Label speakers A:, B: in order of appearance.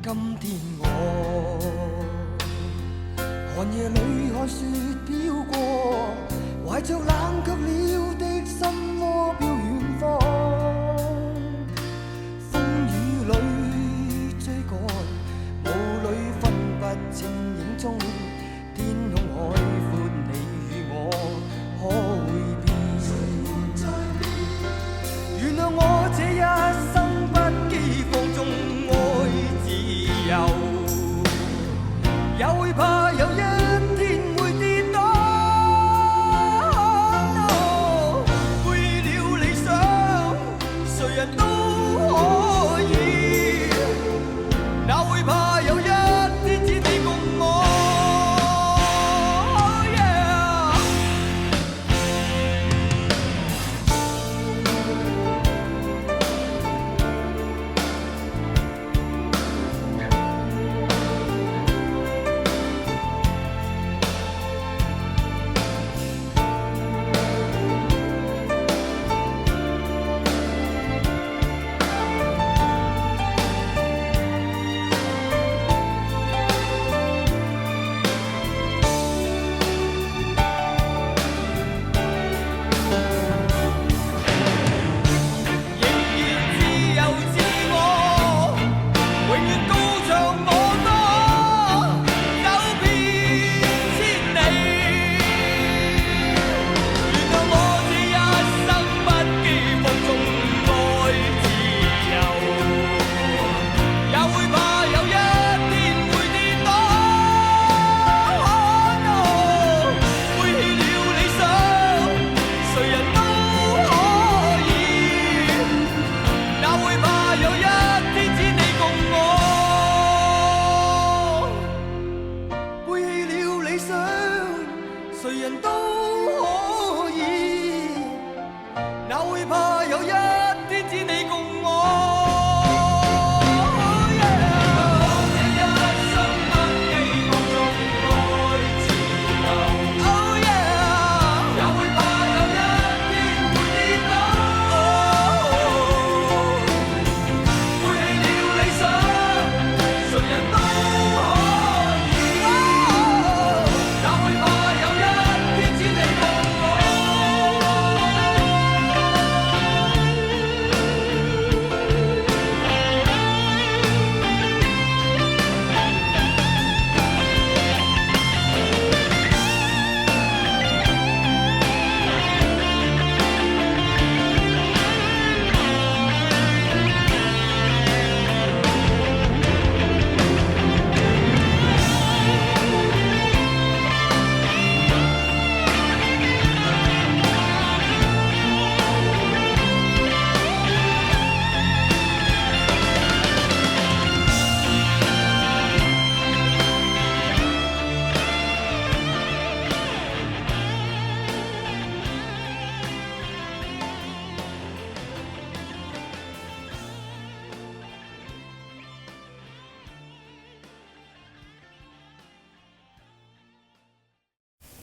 A: 今天我寒夜裏看雪飄過，懷着冷卻了的心窩飄遠方，風雨裏追趕，霧裏分不清影蹤，天空海闊，你與我可會變？原諒我這一生不羈放縱愛自由，也會怕有一天會跌倒。背棄了理想，誰人都可以，哪會怕有一天只你共我。誰人都可以，哪會怕有一